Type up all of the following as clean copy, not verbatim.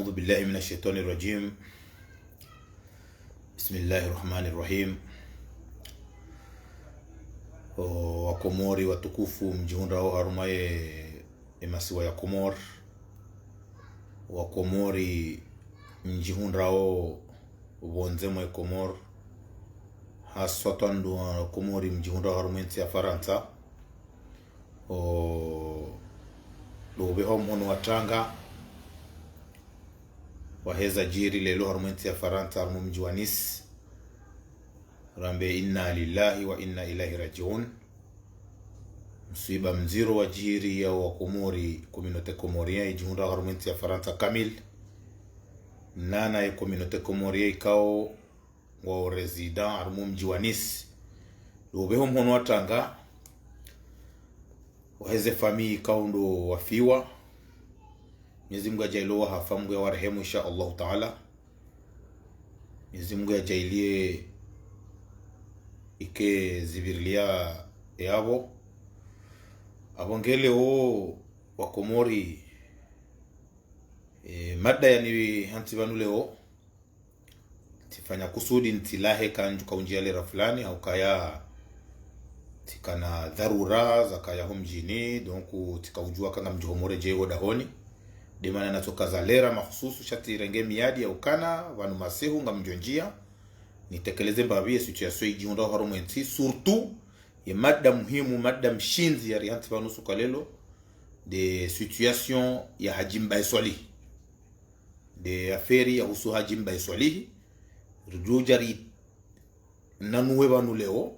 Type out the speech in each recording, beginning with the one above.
أعوذ بالله من الشيطان الرجيم. بسم الله الرحمن الرحيم. Wakomori watukufu mjihunda wa harumaye emasiwa ya Komor. Wakomori mjihunda wa bonzemo ya Komor. Haswa tandu wakomori mjihunda wa harumensi ya Faransa. Lobeho mhono watanga waheza jiri lelo harumensi ya Faransa harumu mji wa Nice. Rambe inna lillahi wa inna ilahi rajiun. Msiba mziro wa jiri ya wakomori kominote komoria ijihunda harumensi ya Faransa kamil. Nana ya kominote komoria ikao wa resident harumu mji wa Nice. Lobeho mhono watanga waheze famii ikao ndo wafiwa. Mwenyezi Mungu ajailoa hafa, Mungu ya warehemu insha Allah Taala. Mwenyezi Mungu ajailie ike zibirilia yabo. Abongele o wakomori mada yani hanti banu leo tifanya kusudi ntilahe kanju kaunjia lera fulani au kaya tikana dharura za kaya homjini donc tikaujua kanga mjihomore jego dahoni demana natoka za lera mahususu shati renge miadi ya ukana wanu masehu nga mjonjia nitekeleze mbabie situation ijihunda harumenti surtout ye mada muhimu mada mshinzi ya rihanti banu sukalelo de situation ya Hajimba Swalihi de aferi ya husu Hajimba Swalihi rujujari nanuwe banu leo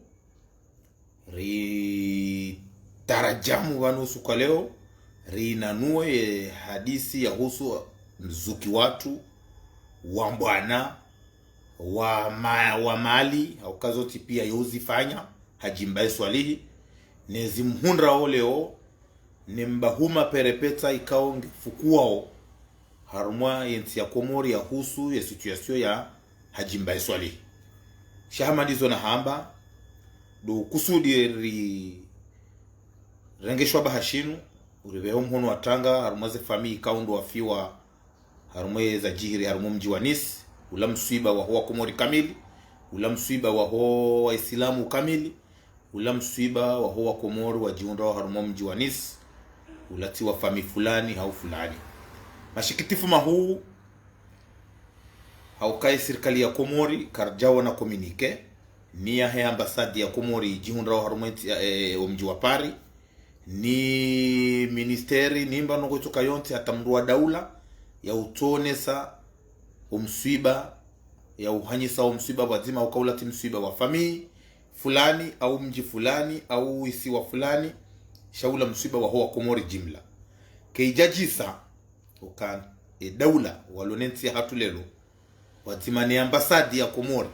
ri tarajamu banu sukaleo ri nanuwe hadisi ya husu mzuki watu wa mbwana wa mali au kazoti pia yozifanya Hajimba Swalihi nezi mhundra oleo nembahuma perepeta ikao fukuao harumwa yensi ya Komori ya husu ya situation ya Hajimba Swalihi. Shahamadizo na hamba do kusudi rengeshwa bahashinu uribeho mhono watanga harumaze famii ikao ndo wafiwa harumwe za jihiri harumu mji wa Nice. Ula msiba wa huwa Komori kamili, ula msiba wa huwa Waislamu kamili, ula msiba wa huwa Komori wa jihunda wa harumu mji wa Nice, ulati wa famii fulani au fulani. Mashikitifu mahuu haukai serikali ya Komori karjawa na komunike niya he ambasadi ya Komori jihunda wa harumu mji wa Paris ni ministeri nimba noko itoka yonte atamruwa daula ya utonesa umsiba ya uhanyisa umsiba wazima ukaulati msiba wa famii fulani au mji fulani au isiwa fulani shaula msiba wa huwa Komori jimla keijajisa uka daula walonensi ya hatulelo wazima ni ambasadi ya Komori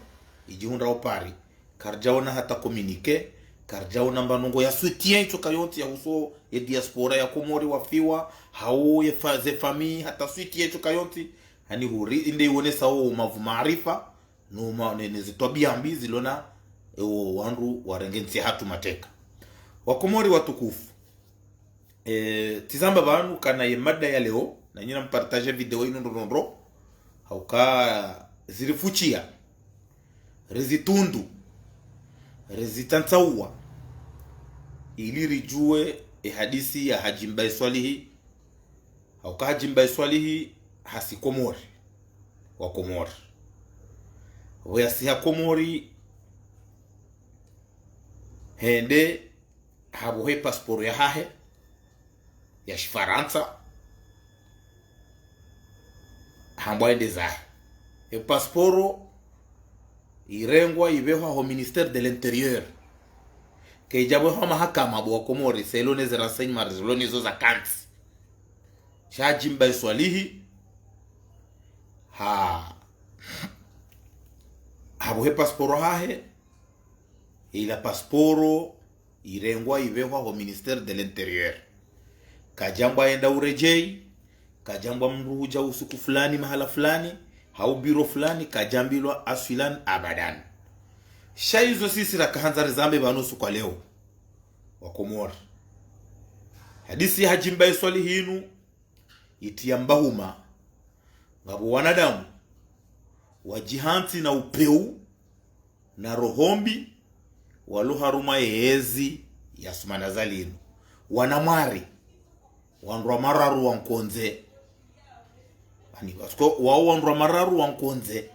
ijihunda wa Paris karjaona hata komunike karjaona mbanongo ya soutien itoka yonte ya uso ya diaspora ya Komori wafiwa hao ya famii hata soutien itoka yonte hani huri inde uonesa o mavu maarifa no nezitwabia mbi zilona wandu warengensi hatu mateka wakomori watukufu. Tizamba banu kana ye mada ya leo na nyina mpartage video ino ndondro hauka zirifuchia rezitundu rezitantsaua ili rijue hadisi ya Hajimba Swalihi hauka Hajimba Swalihi hasi Komori wa Komori wayasiha Komori hende habuhe pasporo ya hahe ya Faransa hambwaende zahe pasporo irengwa ibeho ho ministère de l'intérieur keijabo ho mahakama wa Komori selone za renseignement zelone zo za kanti Hajimba Swalihi habuhe pasporo hahe ila pasporo irengwa ibeho ho ministère de l'intérieur kajamba enda urejei kajamba mruja usiku fulani mahala fulani hau biro fulani kajambilwa asfilan abadan. Shaizo sisi rakahanzari zambe banusu kwa leo wa Komori hadisi ya Hajimba Swalihi hinu itiambahuma ngabo wanadamu wajihanti na upeu na rohombi waluharuma yezi ya sumana zalinu wanamwari wanrwa mararu wankonze ani basko wao wanrwa mararu wankonze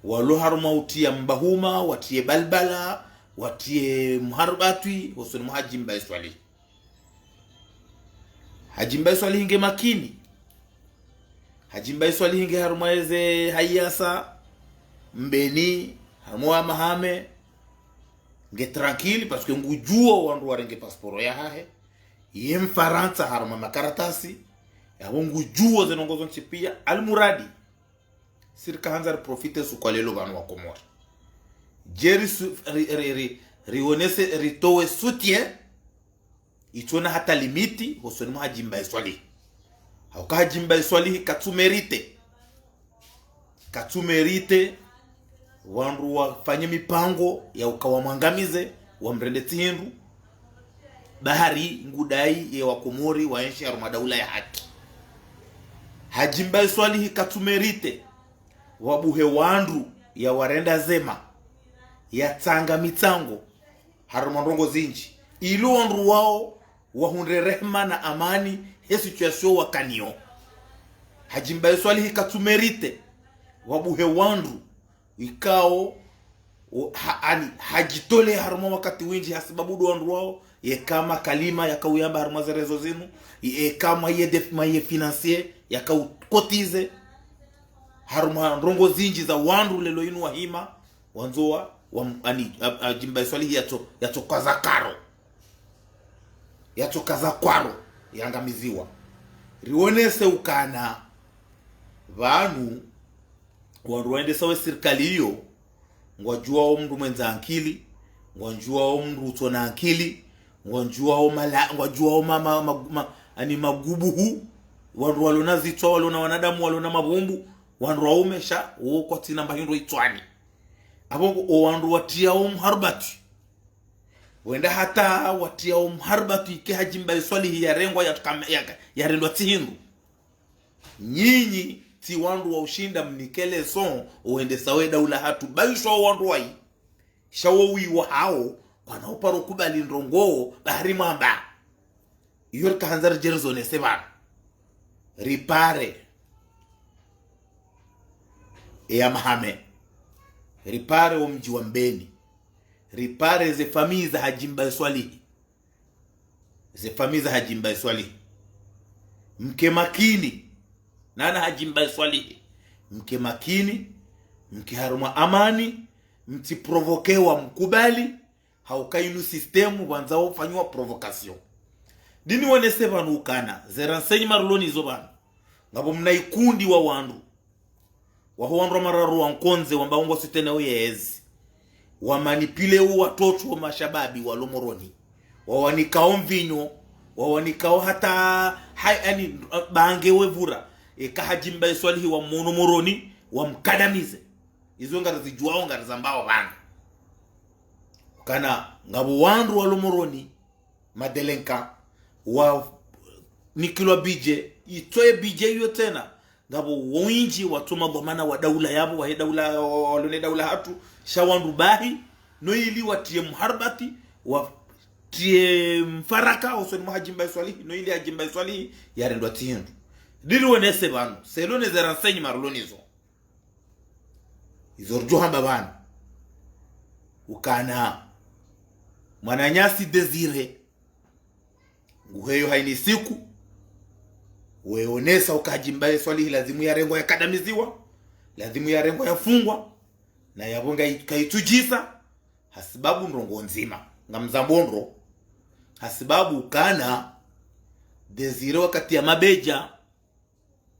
waluharuma utia mbahuma watie balbala watie muharbatwi hosoni muhajimba iswali hajimba iswali hinge makini hajimba iswali hinge haruma eze hayasa mbeni haruma mahame nge tranquille parce que ngujuo wandu warenge passport ya hahe yem Faransa haruma makaratasi ya ngujuo zenongozo nchipia almuradi sirka hanzar profite su kwalelo banu wa Komoro jeri rionese ritowe soutien itona hata limiti hosoni muhajimba iswali hauka hajimba iswali katumerite wandu wafanye mipango ya ukawamwangamize wamrende tindu bahari ngudai ya wakomori waenshi ya rumadaula ya haki hajimba iswali katumerite wabuhe wandu ya warenda zema ya tanga mitango harumandongo zinji ilu wandu wao wahunde rehma na amani he situation wakanio hajimba iswali katumerite wabuhe wandu ikao hajitole haruma wakati winji hasibabu wandu wao ye kama kalima yakauyamba haruma zerezo zinu ye kama ye financier yakaukotize haruma ndongo zinji za wandu lelo inu wahima wanzoa jimba iswali yato kaza kwaro yangamiziwa rionese ukana vanu wandu waende sawe serikali hiyo ngwajua o mndu mwenza ankili ngwajua o mndu utona ankili ngwajua o ani magubuhu wandu walona zitwa walona wanadamu walona mabombu wandu waumesha kwa tina mbahindo itwani abo wandu watia mharbati wenda hata watia mharbati ke hajimba iswali ya rengwa ya rendwa tihindu nyinyi ti wandu wa ushinda mnikele son uende sawe daula hatu baishwa wandu wai shawowi wa hao wanaoparo kubali ndongo bahari mamba yorka hanzar jerzone seba ripare ya mahame ripare wa mji wa Mbeni ripare ze famii za hajimba iswali mke makini nana hajimba iswali mke makini mke haruma amani mti provokewa mkubali haukainu systemu wanzao fanywa provocation dini wonese banu ukana ze renseignement marloni zo banu ngabo mnaikundi wa wandu waho wandu mararu wankonze wambaongo sitene oyezi wamanipile watoto wa mashababi walomoroni wawanikao mvinyo wawanikao hata yani bange wevura hajimba iswali wa monomoroni wamkadamize izo ngara zijuao ngara zambao bana kana ngabo wandu walomoroni madelenka wa nikilwa bije itoe bije hiyo tena ngabo winji watuma dhamana wa daula yabo wa daula walone daula hatu shawandu bahi no ili watie mharbati watie mfaraka osoni muhajimba iswali no ili hajimba iswali yarendwa tihindu dili wonese banu selone ze renseignement marlonizo izorjo hamba banu ukana mwananyasi Desire nguheyo haini siku weonesa ukajimba iswali lazimu ya rengo ya kadamiziwa lazimu ya rengo ya fungwa na yabonga kaitujisa hasibabu ndongo nzima ngamzambondro hasibabu kana Desire wakati ya mabeja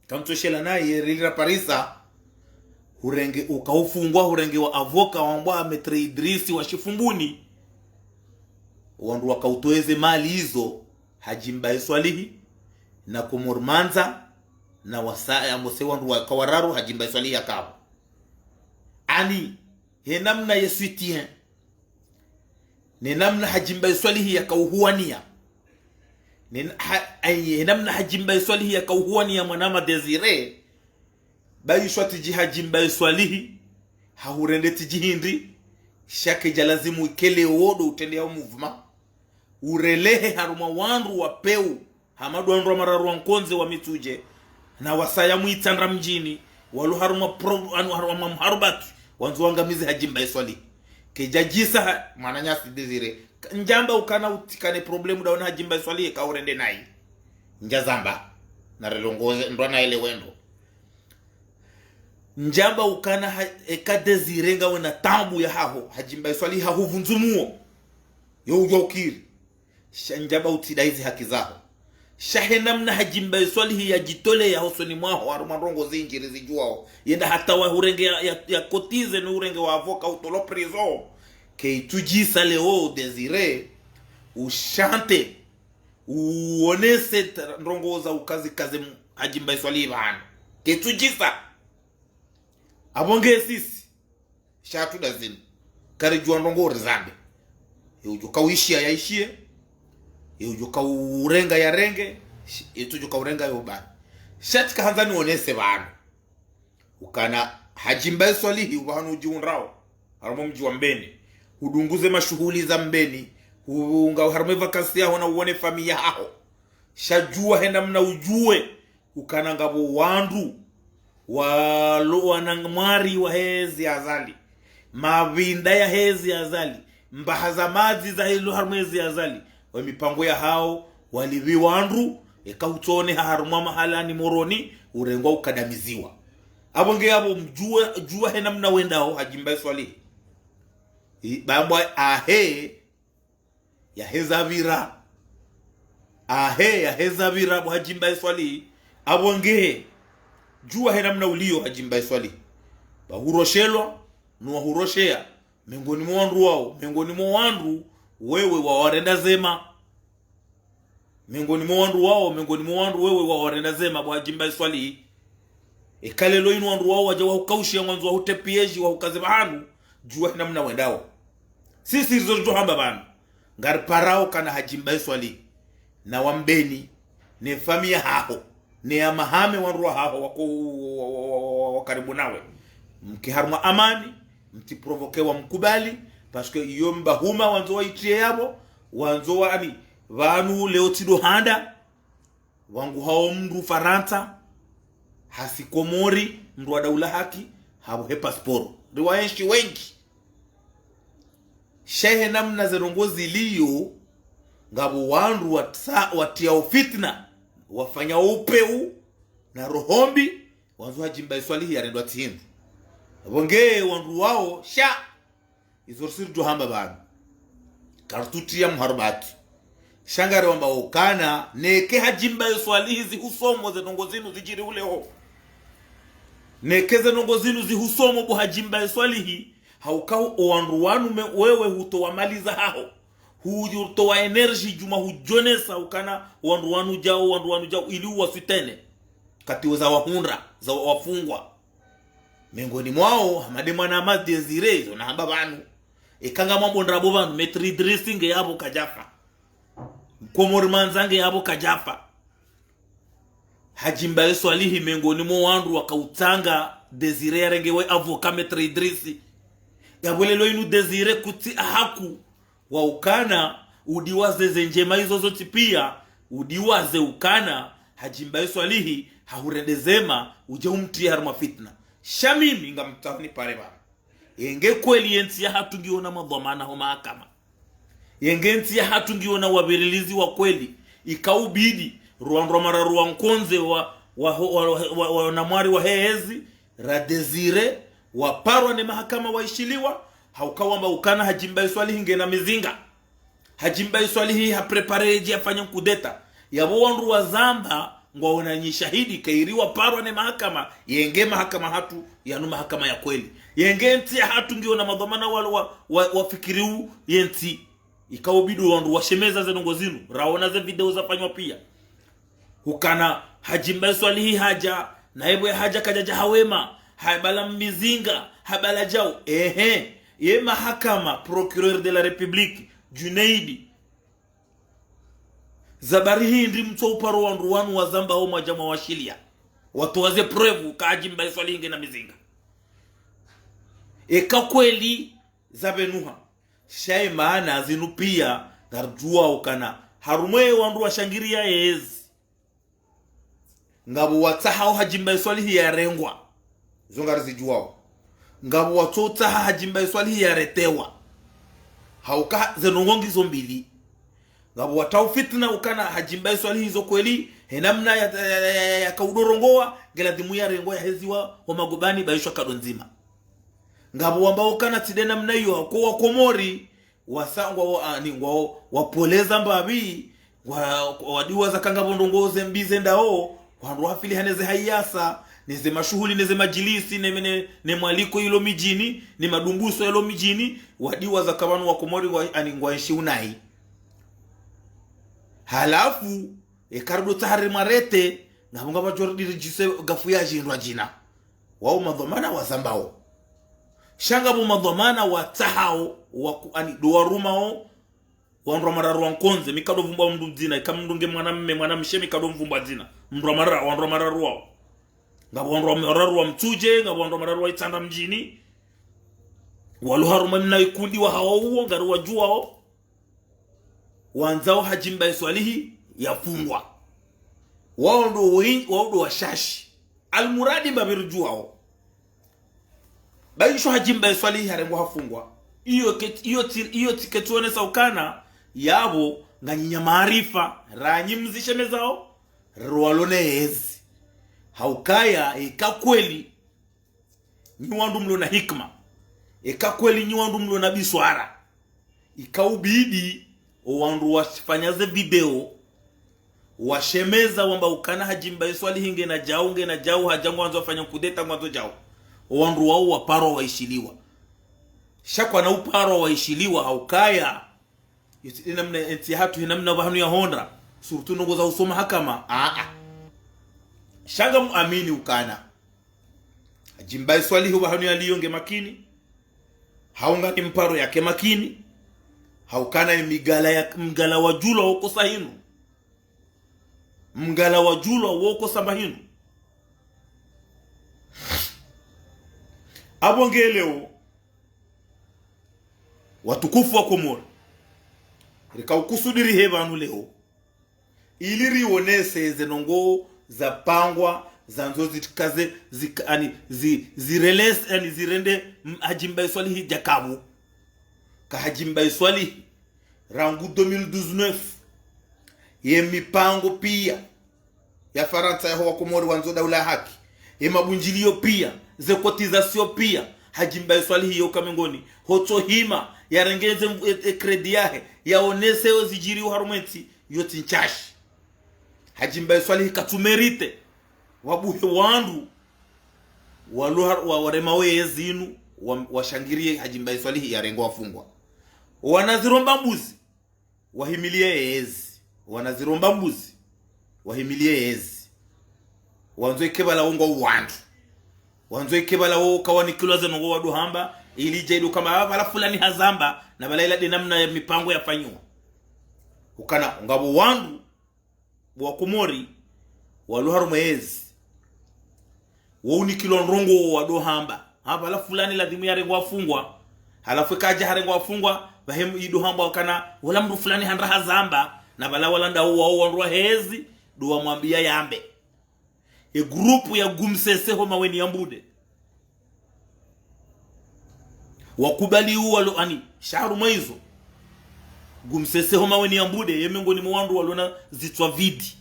kamtoshela naye rira parisa hurenge ukaufungwa hurenge wa avoka wambwa Metre Idrisi wa Shifumbuni wandu wakautoeze mali hizo hajimba iswalihi na kumurmanza na wasaya mose wandu wakawararu hajimba iswalihi akabo ani henamna yesuitien nenamna hajimba iswalihi yakauhuania henamna hajimba iswalihi yakauhuania mwanama Desire baishwa tiji hajimba swalihi haurende tiji hindi shake jalazimu ikele wodo utende ya muvuma urelehe haruma wandu wa peu hamadu wandu wa mararu wankonze wa mituje na wasaya muitandra mjini walu haruma mharubatu wanzu wangamizi hajimba swalihi kejajisa mananyasi desire njamba ukana utikane problemu dawana hajimba swalihi ka urende nai njazamba na relongoze ndwana ile wendo njamba ukana eka desire nga wena tambu ya haho hajimba swalihi hahuvunzumuo yo ujokiri njamba utidaizi haki zao shahena mna hajimba swalihi ya jitole ya hosoni mwaho arumarongo zinjiri zijuao yenda hata wa urenge ya kotize ni urenge wa avoka utolo prizo ke tujisa leo desire ushante uonese ndongo za ukazi kaze hajimba swalihi bana ke tujisa abonge sisi shatu dazini kare juwa ndongo rizambe yujuka uishia ya ishie yujuka urenga ya renge yujuka urenga ya ubani shatika hanzani onese bana ukana hajimba swalihi ubanu ujiunrao harumo mji wa Mbeni udunguze mashughuli za Mbeni unga harumo vakansi yao na uone familia hao shajua henda mna ujue ukana ngabo wandu wanangmari wa hezi azali mavinda ya hezi azali mbahaza mazi za hilo harumezi azali wa mipango ya hao walivi wandu eka utone harumwa mahalani moroni urengwa ukadamiziwa abonge abo jua hena mna wendao hajimba swalihi bambwa ahe ya hezavira bo hajimba swalihi abonge jua hena mna ulio hajimba swalihi bahuroshelwa nuwa huroshea miongoni mwa wandu wewe wa warenda zema miongoni mwa wandu wewe wa warenda zema bo hajimba swalihi ekalelo inu wandu wao waja wahukaushia mwanzo wa hutepieji wa hukaze bahanu jua hina mna wendao sisi rizo hamba bana ngari parao kana hajimba swalihi na wambeni ne familia haho ne amahame wandu wa haho wako karibu nawe mkiharuma amani mtiprovoke wa mkubali paske iyo mbahuma wanzo wa itie yabo wanzo wa ani vanu leo tido handa wangu hao mndu Faransa hasikomori mndu wa daula haki habo he pasporo riwaenshi wengi shehe namna zerongozi liyo ngabo wandu watia fitna wafanya upeu na rohombi wanzo hajimba swalihi yarendwa tindu bonge wandu wao sha izorsir johamba bana kartutia mharbati shangare wamba ukana neke hajimba swalihi zihusomo ze nongozinu zijiri uleo neke ze nongozinu zihusomo bo hajimba swalihi haukao wandu wanu wewe hutowamaliza hao hutowa energy juma hujonesa ukana wandu wanu jao ili wasitene katiweza wahunra za wafungwa miongoni mwao hamade mwana amadi desire zo na hamba banu ekanga mambo ndrabo banu metri dressing yabo kajafa komori manzange yabo kajafa hajimba swalihi miongoni mwa wandu wakautanga desire rengewe avoka metri dressing yabwelelo inu desire kuti ahaku wa ukana udiwaze zenjema hizo zote pia udiwaze ukana hajimba swalihi hahurendezema uje umtia haruma fitna shamimi ngamtani pare bana yenge kweli yensi ya hatungiona madhamana ho mahakama yenge yensi ya hatungiona wabelelizi wa kweli ikaubidi ruandromara ruankonze wa namwari wa hezi radezire wa parwa ne mahakama waishiliwa haukawamba ukana hajimba swalihi ngena mizinga hajimba swalihi haprepareji afanya kudeta yabo wandu wa zamba ngwaona nyi shahidi kairiwa parwa ne mahakama yenge mahakama hatu yanu mahakama ya kweli yenge nti hatu ngiona madhamana wale wafikiriu yenti ikaobidu wandu washemeza ze nongozinu raona ze video zafanywa pia hukana hajimba swalihi haja naibu haja kajaja hawema habala mizinga habala jao ye mahakama procureur de la République Junaidi zabari hii ndi mto uparo wandu wanu wa zamba au majama washilia watoaze preuve kajimba iswali hinge na mizinga eka kweli zabenuha shai maana zinu pia garjua ukana harumwe wandu washangiria ezi ngabo watsaha hajimba iswali hi yarengwa zongari zijuao ngabo watota hajimba iswali hi yaretewa hauka zenongongi zombili ngabo watau fitna ukana hajimba iswali hizo kweli henamna ya kaudorongoa ngela dimu ya rengo ya heziwa wa magobani baishwa kadonzima ngabo wambao kana tidena mna hiyo kwa Komori wasangwa ngwa wapoleza mbabi wadiwa za kanga bondongoze mbize ndao wandu wafili haneze hayasa neze mashuhuli neze majilisi ne mwaliko ilo mijini ni madumbuso ilo mijini wadiwa za kabanu wa Komori ngwa ishi unai halafu ekardo tahari marete ngabonga bajordi regise gafu ya jinwa jina wao madhamana wa zambao shanga bu madhamana wa tahao wa ani doarumao wandu mararu wankonze mikado vumba mndu dzina ikamndunge mwanamme mwanamshe mikado mvumba dzina mndu mararu wandu mararu wao ngabo wandu mararu wa mtuje ngabo wandu mararu wa itanda mjini waluharuma mna ikundi wa hao huo ngaru wajuao wanzao hajimba iswalihi yafungwa wao ndo washashi almuradi mbabirjuao baisho hajimba iswalihi harengwa hafungwa iyo tiketone saukana yabo nganyinya maarifa ranyimzishe mezao rwalone ezi haukaya ikakweli nyuandu mlo na hikma ikakweli nyuandu mlo na biswara ikaubidi wandu wafanyaze video washemeza wamba ukana hajimba iswali hinge na jau hajangu wanzo wafanya kudeta mwanzo jau wandu wao waparo waishiliwa shakwa na uparo waishiliwa haukaya namna enti hatu namna bahanu ya honda surtu nongo za usoma hakama shanga muamini ukana hajimba iswali huwa bahanu ya liyonge makini haunga ni mparo yake makini haukana ni mgala wa jula woko sahinu mgala wa jula woko sambahinu abongeleo watukufu wa Komori rika ukusudiri hebanu leo ili rionese zenongo za pangwa za nzozi tikaze zirelese yani zirende hajimba iswali hi jakabu ka hajimba iswali rangu 2019 ye mipango pia ya Faransa ya Komori wanzo daula haki ye mabunjilio pia ze cotisation pia hajimba iswali hiyo kamengoni hoto hima yarengeze kredi yahe yaonese ozijiri uharumenti yoti nchashi hajimba iswali katumerite wabuhe wandu waremawe yezinu washangirie hajimba iswali yarengo wafungwa wanaziromba mbuzi wahimilie ezi wanaziromba mbuzi wahimilie ezi wanzo ikebala wongo wandu wanzo ikebala wo kawani kiloze nongo wadu hamba ili jaidu kama bala fulani hazamba na bala ila dinamna ya mipango yafanywa ukana ngabo wandu wa Komori waluharu mwezi woni kilo nrongo wadu hamba bala fulani lazimu ya rengo wafungwa halafu kaja harengo wafungwa bahemu idu hamba wakana wala mdu fulani handra hazamba na bala walanda huwa wandu hezi duwa mwambia yambe grupu ya gumsese homa weni yambude wakubali huwa ani sharu maizo gumsese homa weni yambude yemengoni mwandu walona zitwa vidi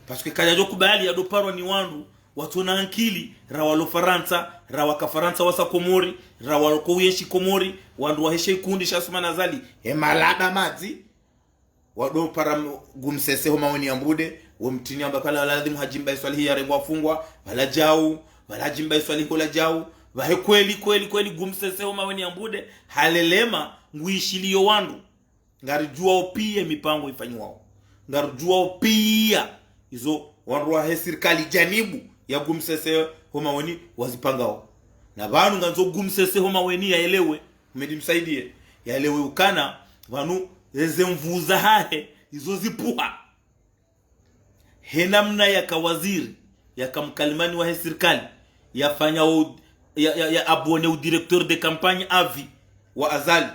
parce que kajajo kubali ado parwa ni wandu watona ankili rawalo Faransa rawaka Faransa wasa Komori rawalo koyeshi Komori wandu waheshe kundi shasuma nazali emalada mazi wado para gumsese homa weni yambude wamtini ambakala lazima hajimba iswali ya rengo wafungwa wala jau wala hajimba iswali kola jau wahe kweli gumsese homa weni yambude halelema nguishilio wandu ngarijua opia mipango ifanywa ngarijua opia izo wandu wa serikali janibu ya gumsese homa weni wazipangao na banu nganzo gumsese homa weni yaelewe umedimsaidie yaelewe ukana vanu eze mvuza hahe izo zipuha henamna ya kawaziri ya kamkalimani wa serikali yafanya ya abone au directeur de campagne avi wa Azali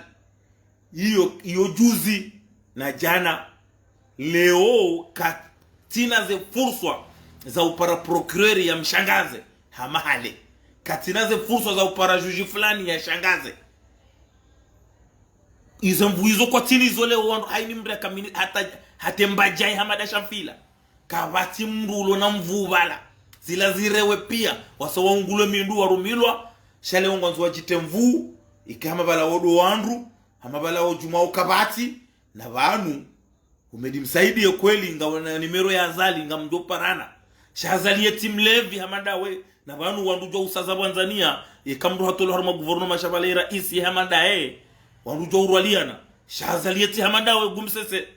hiyo juzi na jana. Leo katina ze fursa za upara procureur ya mshangaze hamahale, katina ze fursa za upara juji fulani ya shangaze hizo kwa tini hizo. Leo wandu haini mbre kamini hata mbajai hamada shamfila kabati mrulo na mvubala zila zirewe pia wasawa ungulo mindu warumilwa shale wangu wajite mvu ikama bala wodo wandu hama bala wajumao kabati na vanu umedi msaidi kweli nga nimero ya Azali nga mdoparana shazali yeti mlevi hamadawe na vanu wandu jo usaza Tanzania ikamdu hatolo harma gouvernement mashabale rais hamadae wandu jo urwaliana shazali yeti hamadawe gumsese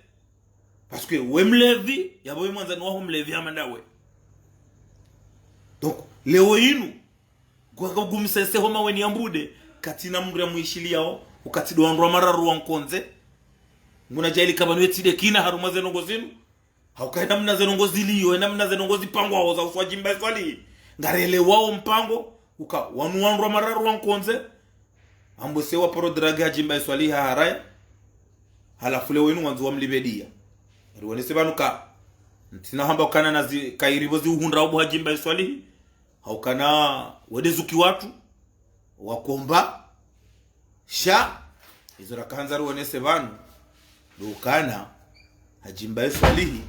parce que we mlevi yabo mwanzani waho mlevi hamadawe. Donc leo inu kwa gumsese homa weni yambude katina mure muishiliao ukatido wandu mararu wankonze nguna jaili kabanu yetide kina haruma zenongo zinu haukaenda mna zenongo ziliyo ena mna zenongo zipangwa hoza uswajimba swali ngarele wao mpango uka wandu mararu wankonze ambose wa pro draga jimba swali haraya halafu leo inu wanzu wamlibedia riwone sebanuka ntina hamba ukana nazi kairibozi uhundra obu hajimba swali haukana wedezuki watu wakomba sha hizo rakanza riwone sebanu dukana hajimba swalihi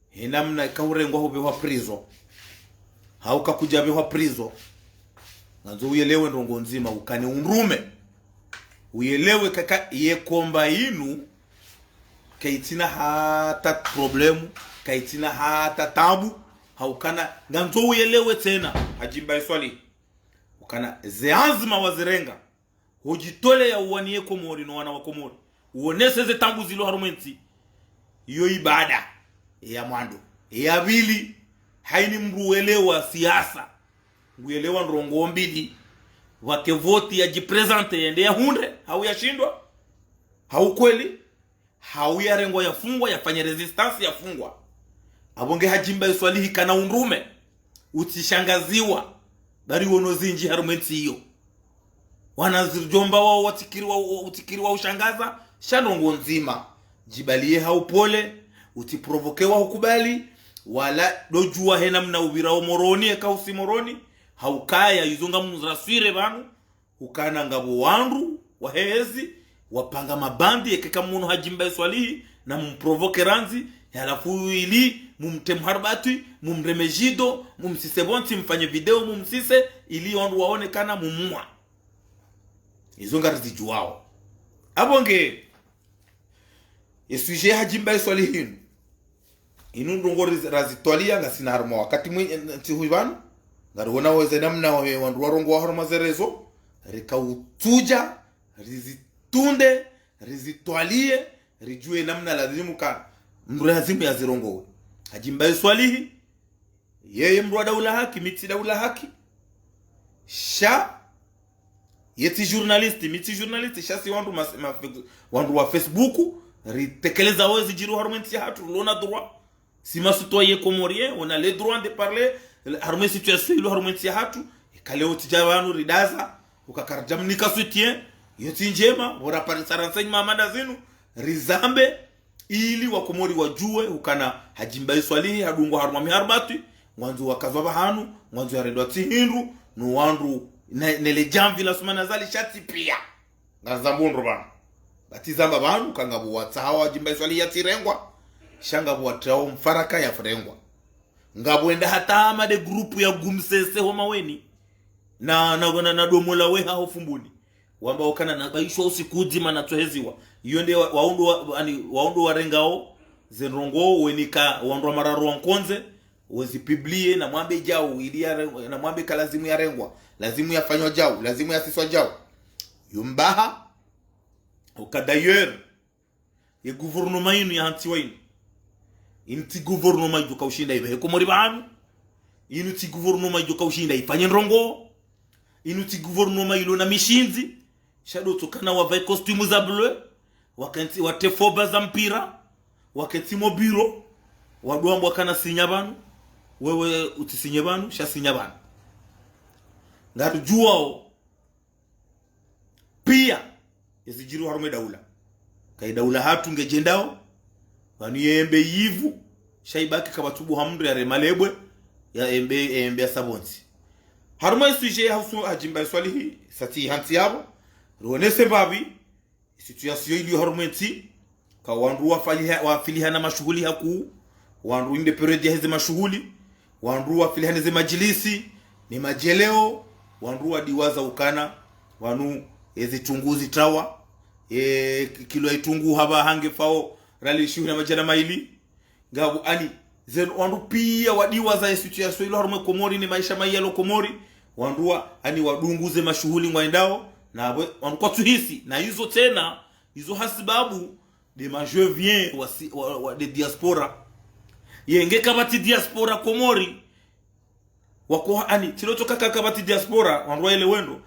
hinamna kaurengwa hobewa prison hauka kujabewa prison nanzo uyelewe ndongo nzima ukane unrume uyelewe kaka yekomba inu kaitina hata problemu kaitina hata tabu haukana nanzo uyelewe tena hajimba swali ukana zeazma wazirenga hujitole ya uwanie Komori no wana wa Komori uonese ze tambu zilo harumenti iyo ibada ya mwando ya bili haini mruelewa siasa nguelewa ndrongo mbili wake voti ya jipresente yende ya hunde hau yashindwa hau kweli hau ya rengo ya fungwa yafanya resistance ya fungwa abonge hajimba swalihi kana unrume utishangaziwa bari wono zinji harumenti hiyo wanazirjomba wao utikiriwa ushangaza shanongo nzima jibalie haupole utiprovokewa hukubali wala dojua hena mna ubirao moroni eka usimoroni haukaya izunga muzraswire banu ukana ngabo wandu wahezi wapanga mabandi ekeka muno hajimba swalihi na mumprovoke ranzi halafu ili mumtemharbati mumremejido mumsisebonti mfanye video mumsise ili wandu waone kana mumua izunga rizijuao abonge yesuje hajimba swalihi inu ndongo razitwalia ngasina harma wakati mwenye ntihubanu ngarona weze namna wandu warongo harma zerezo rikautuja rizitunde rizitwalie rijue namna lazimu ka mlazimu ya zirongo hajimba swalihi yeye mru daula haki miti daula haki sha yeti journalist shasi wandu wa Facebook ritekeleza wezi jiru harumenti hatu lona droit si ma citoyen comorien on a le droit de parler harumenti situation ilo harumenti hatu kaleo tijawanu ridaza ukakarjamnika soutien yeti njema bora parisa renseignement mada zenu rizambe ili wakomori wajue ukana hajimba swalihi hadungo harumami harbatu mwanzo wakazwa hanu mwanzo yarendwa tihindu no wandu nele jamvi la sumana zali shati pia ngazambundu bana batizamba banu kangabu watawa jimba swali ya tirengwa shangabu watao mfaraka ya frengwa ngabwenda hata amade grupu ya gumsese homa weni na domola we hao fumbuni wamba wakana na baishwa usikuji mana toheziwa iyo nde waundu warengao zenrongo wenika waundu mararu wankonze wezi piblie na mwambe jau ilia na mwambe kalazimu ya rengwa lazimu yafanywa jau lazimu yasiswa jau yumbaha d'ailleurs ye gouvernement inu ya hantiwa inu inti gouvernement yuka ushinda ibe Komori banu inu ti gouvernement yuka ushinda ifanye nrongo inu ti gouvernement ilo na mishinzi shado tukana wavae costume za bleu wakati watefoba za mpira wakati mobiro wadwambwa kana sinya banu wewe utisinye banu shasinya banu ngatu juwao pia yesijiru harume daula kai daula hatu ngejendao banu yembe yivu shaibaki kabatubu hamri ya malebwe ya embe ya sabonzi haruma suje hausu hajimba swalihi sati hanti yabo ruonese babi situation ili harumenti ka wandu wafilihana mashughuli haku wandu inde period ya hizi mashughuli wandu wafilihana hizi majilisi ni majeleo wandu wadiwaza ukana wanu hizi tunguzi tawa kilo itungu haba hange fao rali shughuli na majana maili ngabu ani zen wandu pia wadiwaza situation ile harume Komori ni maisha mai yalo Komori wandu ani wadunguze mashughuli ngwaendao na wandu kwa tuhisi na hizo tena hizo hasibabu de majeur vient wa de diaspora yenge kabati diaspora Komori wako ani tilotoka kabati diaspora wandu ile wendo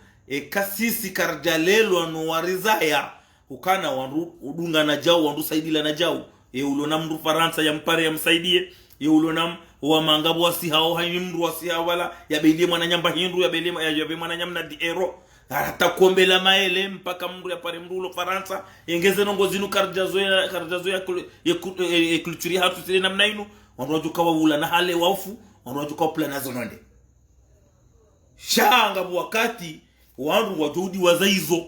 kasisi karjalelo anuwarizaya ukana wandu udunga na jao wandu saidila na jao ulona mru Faransa ya mpare ya msaidie ulona wa mangabu wasi hao haini mru wasi hao wala ya belie mwana nyamba hindu ya belie mwana nyamna di ero hata kombela maele mpaka mru ya pare mru ulo Faransa yengeze nongo zinu karjazo ya kulturi hatu sile namna inu wandu wajuka wawula na hale wafu wandu wajuka waplanazo nonde shanga wakati wandu wajudi wazaizo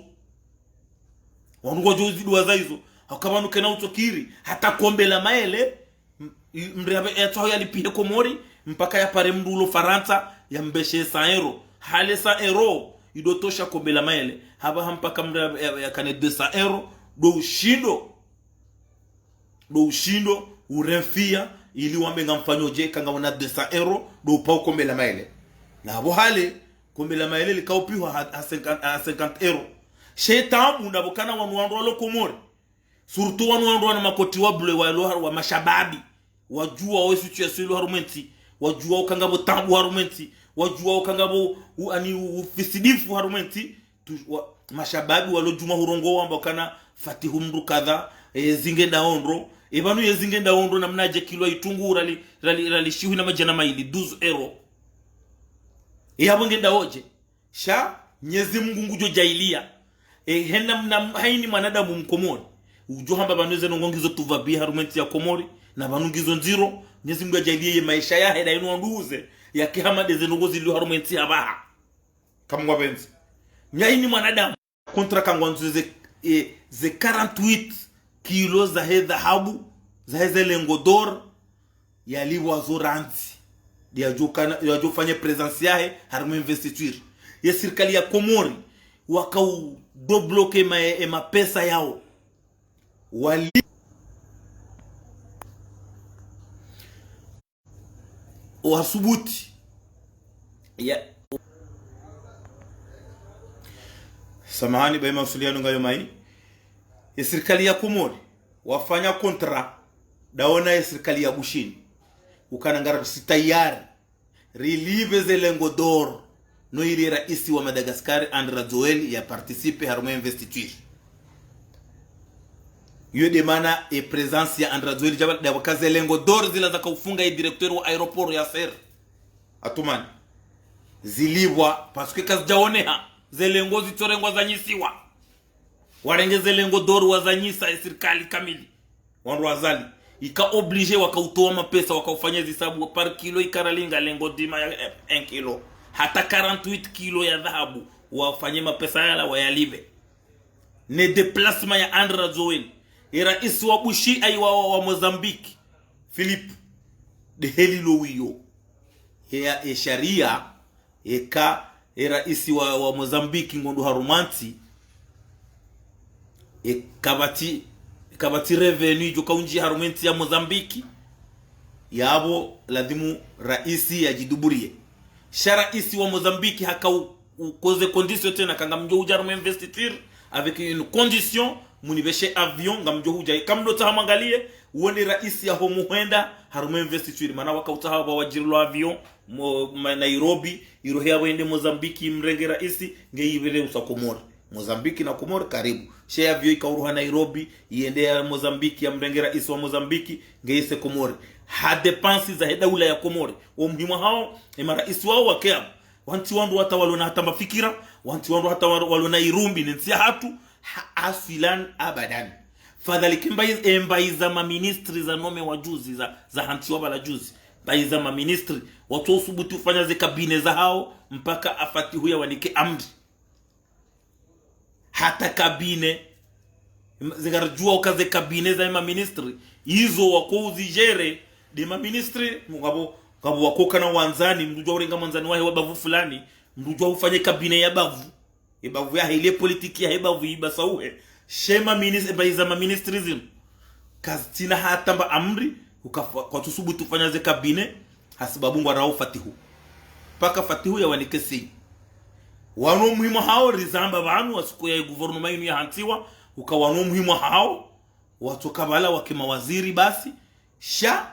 wandu wajudi wazaizo hakabanu kena utokiri hata kombela maele mrebe eto yalipie Komori mpaka ya pare mrulo Faransa ya mbeshe 100 euro hale 100 euro idotosha kombela maele haba mpaka mrebe ya kane 200 euro do ushindo urefia ili wambe ngamfanyoje kanga wana 200 euro do pa kombela maele na abo hale kombela maele likaupiwa 50 euro shetamu ndabokana wandu lo Komori surtout wandu wana makoti wa bleu wa mashababi wajua wa situation ile harumenti wajua ukangabo tabu harumenti wajua ukangabo ani ufisidifu harumenti mashababi walojuma hurongo wamba kana fatihu mru kadha zingenda ondro ebanu yezingenda ondro namnaje kilo itungu rali shihu na majana maili 12 euro yabo ngenda oje sha nyezi Mungu ngujo jailia hena haini manadamu mkomoni ujohamba banweze nongongizo tuvabi harumenti ya Komori na banungizo nziro Mwenyezi Mungu ajalie maisha ya heda inu nduze ya kihamade zenongozi li harumenti abaha kama wabenzi nyaini mwanadamu kontra kangwanzu ze 48 kilo za hedha habu za heze lengodor ya liwa zoranzi dia jofanya presence yahe harume investiture ya serikali ya Komori wakau dobloke ma pesa yao wali wasubuti ya samahani bai masuliano ngayo mai ya serikali ya Komori wafanya kontra daona ya serikali ya Bushini ukana ngara sitayari relieve zelengo d'or no iri raisi wa Madagascar Andra Joel ya participe harume investiture yode mana presence ya Andra Joel jabal da wakaze lengo d'or zila za kufunga i directeur wa aeroport ya Ser atumani zilibwa parce que kazi jaoneha zelengo zitorengwa zanyisiwa warengeze lengo d'or wazanyisa serikali kamili wandu wazali ika oblige wakautoa mapesa wakaufanya hisabu par kilo ikaralinga lengo dima ya 1 kilo hata 48 kilo ya dhahabu wafanye mapesa yala wayalive ne déplacement ya Andra Joel era isi wa Bushi ai wa Mozambique Philip de Helilowiyo ya sharia eka era isi wa Mozambique ngondo harumanti kabati revenu joka unji harumenti ya Mozambiki yabo lazimu raisi ya jiduburie shara isi wa Mozambiki haka ukoze condition tena kanga mjo ujarume investiture avec une condition munibeshe avion ngamjo huja kamdo tahamangalie uone raisi ya homo huenda harume investiture mana wakauta haba wajirilo avion Nairobi irohea wende Mozambiki mrenge raisi ngeibele usakomora Mozambiki na Komori karibu share vyo ikauruha Nairobi iende ya Mozambiki ya mrengera isi wa Mozambiki ngeise Komori ha depensi za daula ya Komori wa muhimu hao marais wao wakea wanti wandu hata walona hata mafikira wanti wandu hata walona irumbi nsia hatu asilan abadan fadhalika mbaiza ma ministri za nome wa juzi za hanti wabala juzi baiza ma ministri watu usubuti ufanya ze kabine za hao mpaka afati huya wanike amri hata kabine zigarjua ukaze kabine za ma ministri hizo wako uzijere de ma ministri ngabo wako kana wanzani mdujua urenga mwanzani wahe wabavu fulani mdujua ufanye kabine ya bavu ibavu ya ile politiki ya bavu ibasauhe shema ministri baiza ma ministrism kazitina hatamba amri kwa tusubu tufanya ze kabine hasibabu ngwarao fatihu paka fatihu ya wanikesi wano muhimu hao rizamba banu wasuko ya gouvernement yinu ya hantiwa ukawano muhimu hao watu kabala wakima waziri basi sha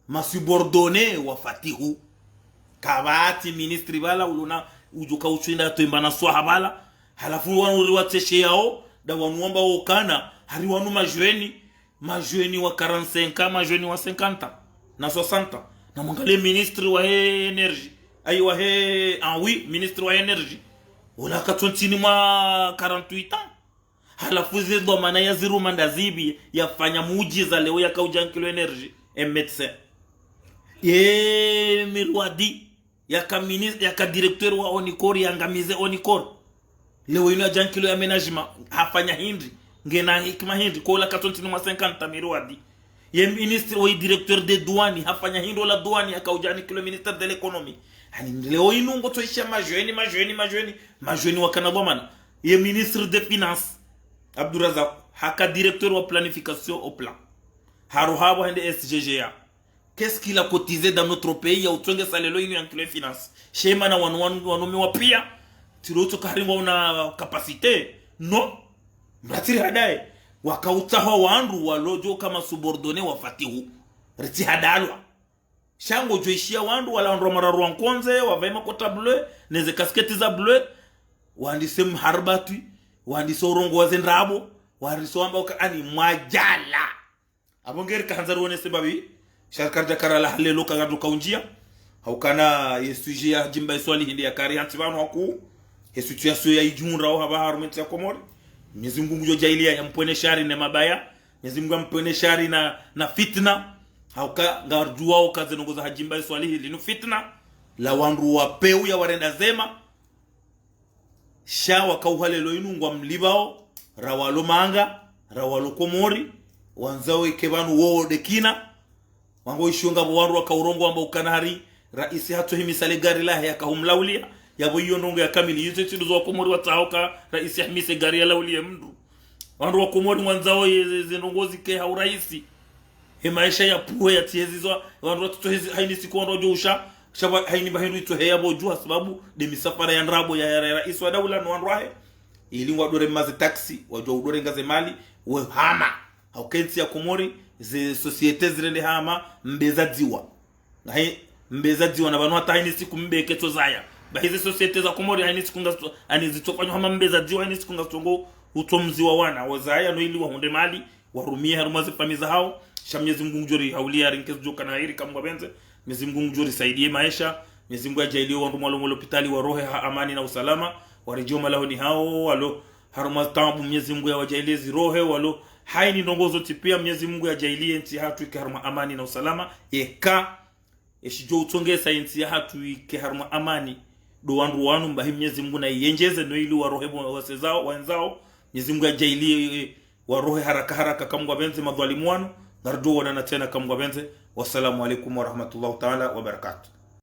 masubordone wa fatihu kabati ministri bala uluna ujuka uchinda toimbana swaha bala halafu wanu riwateshe yao da wanuomba okana hari wanu majueni wa 45 majueni wa 50 na 60 na mwangalie ministri wa energy ai wa oui ministri wa energy wala katontini mwa 48 ans halafu zido maana ya ziru mandazibi yafanya muujiza leo ya kaujan kilo energy médecin Mirwadi yaka directeur wa Onicor yangamize Onicor leo ina jankilo ya management hafanya hindi ngena hikma hindi kola katontini mwa 50 Mirwadi ministre wa directeur de douane hafanya hindi wala douane akaujani kilo ministre de l'économie hani leo inu ngoto isha majueni wakanabomana ministre de finance Abdurazak haka directeur wa planification au plan haruhabo hende SGGA. Qu'est-ce qu'il a cotisé dans notre pays ya utonge salelo inu ya kilo finance shema na wanome wa pia tiroto karimwa una capacité no mratiri hadae wakautaho wandu walojo kama subordone wa fatihu riti hadalwa shango joishia wandu wala ndromararu wankonze wavaima kota bleu neze kasketi za bleu wandise mharbatu wandise urongo wazendrabo wariso amba ani mwajala abongeri kahanzaru wone sebabi shakarja karala halelo kagadu kaunjia haukana yesuji ya jimba swali hindi ya kari hantivano haku situation ya ijunra au haba harumenti ya Komori Mwenyezi Mungu jo jailia ya mpwene shari na mabaya Mwenyezi Mungu mpwene shari na fitna hauka ngarjua au kazenongoza hajimba swali hili no fitna la wandu wa peu ya warenda zema sha wakauhalelo inu ngwa mlibao rawalo manga rawalo Komori wanzao ikebanu wo dekina wango ishunga wandu wakaurongo amba ukanari raisi hato himisale gari lahe yakahumlaulia yabo hiyo ndongo ya kamili yizo tizo wa Komori wataoka raisi himise gari ya laulia mndu wandu wa Komori wanzao zinongozi ke hauraisi maisha ya puwe ya tiezizo wandu watoto hizi haini siku wandu jousha shaba haini bahindu ito heya bojua sababu de misafara ya nrabo ya raisi wa daula no wandu wahe ili wadore maze taxi wajua udore ngaze mali we hama haukensi ya Komori ze societe zirende hama mbeza diwa mbeza diwa na banu hata haini siku mbeke tozaya bahizi societe za Komori haini siku ngazo anizitofanywa hama mbeza diwa haini siku ngazo utomziwa wana wazaya no ili wahunde mali warumie harumazi famiza hao Mwenyezi Mungu njori haulia rinkezo joka na hiri kama benze Mwenyezi Mungu njori saidie maisha Mwenyezi Mungu ajalie wandu mwalo hospitali wa roho amani na usalama warejeo malahoni hao walo harumazi tabu Mwenyezi Mungu ya wajalie zirohe walo haini ndongozo tipia Mwenyezi Mungu ajalie nti hatu ikiharuma amani na usalama eka eshijo utongesa nti hatu ikiharuma amani do wandu wanu mbahi Mwenyezi Mungu na yenjeze no ili wa roho wasezao wenzao Mwenyezi Mungu ajalie wa roho haraka kama benze madhalimu wanu nardo wana tena kama benze. Wassalamu alaikum warahmatullahi ta'ala wabarakatuh.